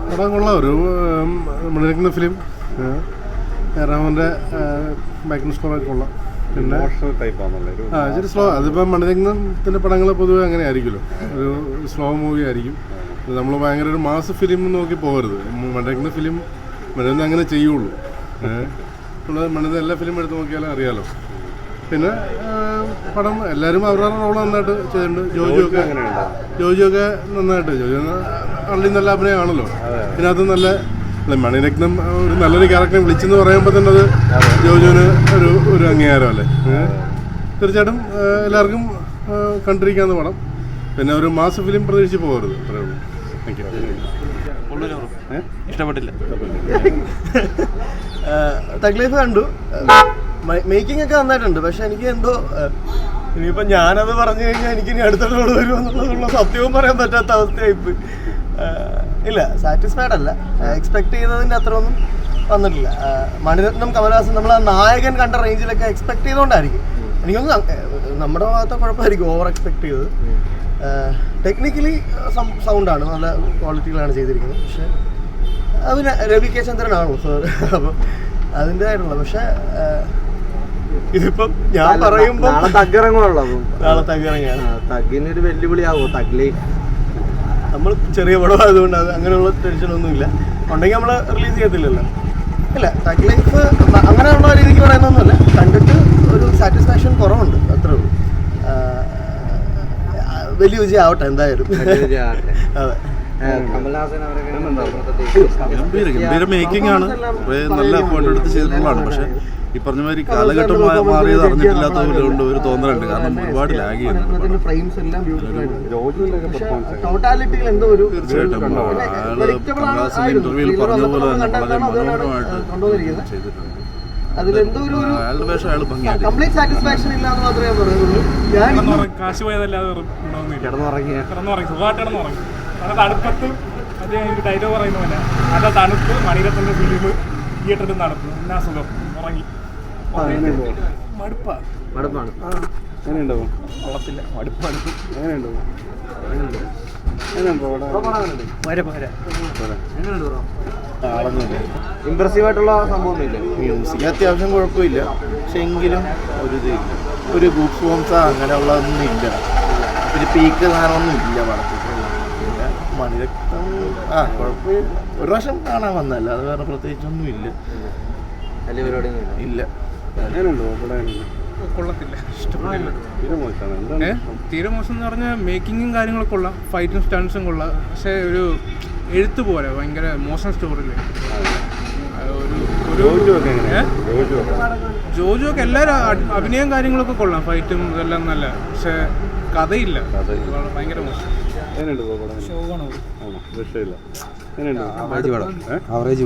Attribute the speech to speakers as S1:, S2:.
S1: പടം കൊള്ളാം. ഒരു മണിരത്ന ഫിലിം, രാമൻ്റെ ബാക്കിംഗ് സ്കോറൊക്കെ കൊള്ളാം. പിന്നെ ഇച്ചിരി സ്ലോ. അതിപ്പോൾ മണിരത്നത്തിൻ്റെ പടങ്ങൾ പൊതുവെ അങ്ങനെ ആയിരിക്കുമല്ലോ, ഒരു സ്ലോ മൂവി ആയിരിക്കും. നമ്മൾ ഭയങ്കര ഒരു മാസ് ഫിലിം നോക്കി പോകരുത്. മണിരത്ന ഫിലിം മണിരത്നം അങ്ങനെ ചെയ്യുള്ളൂ. മണിരത്നം എല്ലാ ഫിലിം എടുത്ത് നോക്കിയാലും അറിയാമല്ലോ. പിന്നെ പടം എല്ലാവരും അവരുടെ റോൾ നന്നായിട്ട് ചെയ്തിട്ടുണ്ട്. ജോജിയൊക്കെ നന്നായിട്ട്, ജോജി ആളുടെ നല്ല അഭിനയമാണല്ലോ. ഇതിനകത്ത് നല്ല മണിരത്നം ഒരു നല്ലൊരു ക്യാരക്ടറെ വിളിച്ചെന്ന് പറയുമ്പോൾ തന്നെ അത് ജോജുവിന് ഒരു അംഗീകാരമല്ലേ. തീർച്ചയായിട്ടും എല്ലാവർക്കും കണ്ടിരിക്കാവുന്ന പടം. പിന്നെ ഒരു മാസ് ഫിലിം പ്രതീക്ഷിച്ച് പോകരുത്. അത്രേ ഉള്ളൂ. Thank you.
S2: ഇഷ്ടപ്പെട്ടില്ല.
S3: തഗ് ലൈഫ് കണ്ടു. മേക്കിംഗ് ഒക്കെ നന്നായിട്ടുണ്ട്. പക്ഷെ എനിക്ക് എന്തോ ഇനിയിപ്പോൾ ഞാനത് പറഞ്ഞു കഴിഞ്ഞാൽ എനിക്ക് ഇനി അടുത്ത റോഡ് വരുമെന്നുള്ള സത്യവും പറയാൻ പറ്റാത്ത അവസ്ഥയായിപ്പ്. ഇല്ല, സാറ്റിസ്ഫൈഡ് അല്ല. എക്സ്പെക്ട് ചെയ്തതിൻ്റെ അത്ര ഒന്നും വന്നിട്ടില്ല. മണിരത്നം, കമലഹാസൻ, നമ്മൾ ആ നായകൻ കണ്ട റേഞ്ചിലൊക്കെ എക്സ്പെക്ട് ചെയ്തുകൊണ്ടായിരിക്കും. എനിക്കൊന്നും നമ്മുടെ ഭാഗത്തെ കുഴപ്പമായിരിക്കും ഓവർ എക്സ്പെക്ട് ചെയ്തത്. ടെക്നിക്കലി സൗണ്ടാണ്, നല്ല ക്വാളിറ്റികളാണ് ചെയ്തിരിക്കുന്നത്. പക്ഷേ അതിന് രവി കെ ചന്ദ്രനാണോ സാർ, അപ്പം അതിൻ്റെതായിട്ടുള്ള. പക്ഷേ ഇതിപ്പം ഞാൻ പറയുമ്പോൾ നാളെ തഗ്ഗിറങ്ങുകയാണ്.
S2: തഗ്ഗിനൊരു വെല്ലുവിളിയാവോ തഗ് ലൈഫ്?
S3: നമ്മൾ ചെറിയ പടമായതുകൊണ്ട് അത് അങ്ങനെയുള്ള ടെൻഷനൊന്നുമില്ല. ഉണ്ടെങ്കിൽ നമ്മൾ റിലീസ് ചെയ്യത്തില്ലല്ലോ. ഇല്ല, തഗ് ലൈഫ് അങ്ങനെയുള്ള രീതിക്ക് പറയുന്നൊന്നുമില്ല. കണ്ടിട്ട് ഒരു സാറ്റിസ്ഫാക്ഷൻ കുറവുണ്ട്, അത്രേ ഉള്ളൂ. വലിയ വിജയം ആവട്ടെ എന്തായാലും. അതെ,
S4: ഗംഭീര മേക്കിംഗ് ആണ്. നല്ല എഫേർട്ട് എടുത്ത് ചെയ്തിട്ടുള്ളതാണ്. പക്ഷെ ഈ പറഞ്ഞ മാതിരി കാലഘട്ടം മാറിയത് അറിഞ്ഞിട്ടില്ലാത്തത് കൊണ്ട് ഒരു തോന്നലുണ്ട്. കാരണം ഒരുപാട് ലാഗ് ചെയ്യുന്നു. തീർച്ചയായിട്ടും അയാള് ഇന്റർവ്യൂവിൽ പറഞ്ഞ പോലെ തന്നെ വളരെ മനോഹരമായിട്ട് ചെയ്തിട്ടുണ്ട്. അയാളുടെ വേഷം അയാൾ ഭംഗിയായിട്ട്
S5: കാശ് പോയതല്ലാതെ സുഖമായിട്ടിടന്നുറങ്ങി. തണുപ്പത്ത് അതേ എനിക്ക് ഡയലോഗ് പറയുന്ന പോലെ നല്ല തണുപ്പ്. മണിരത്നത്തിന്റെ ഫിലിം തിയേറ്ററിൽ തണുപ്പ്, എന്നാ സുഖം, ഉറങ്ങി.
S2: മടുപ്പാണ്.
S5: കൊള്ളത്തില്ല, മടുപ്പാണ്.
S2: ഇംപ്രസീവ് ആയിട്ടുള്ള സംഭവമൊന്നുമില്ല.
S6: മ്യൂസിക് അത്യാവശ്യം കുഴപ്പമില്ല. പക്ഷെ എങ്കിലും ഒരു ഗൂപ്സ് ബോംസ അങ്ങനെയുള്ളതൊന്നും ഇല്ല. ഒരു പീക്ക് സാധനമൊന്നും ഇല്ല പടത്തിൽ. പിന്നെ മണിരത്നം കുഴപ്പമില്ല. ഒരു പ്രാവശ്യം കാണാൻ വന്നല്ല, അത് വേറെ പ്രത്യേകിച്ചൊന്നും ഇല്ല. ഇല്ല.
S5: കൊള്ളത്തില്ല, ഇഷ്ടപ്പെട്ടില്ല. തീരെ മോശം എന്ന് പറഞ്ഞാൽ മേക്കിങ്ങും കാര്യങ്ങളൊക്കെ കൊള്ളാം, ഫൈറ്റും സ്റ്റൺസും കൊള്ളാം. പക്ഷേ ഒരു എഴുത്ത് പോലെ ഭയങ്കര മോശം സ്റ്റോറിയില്ല. ജോജുവൊക്കെ എല്ലാവരും അഭിനയം കാര്യങ്ങളൊക്കെ കൊള്ളാം, ഫൈറ്റും ഇതെല്ലാം നല്ല. പക്ഷെ കഥയില്ല, ഭയങ്കര മോശം.
S1: ആവറേജ്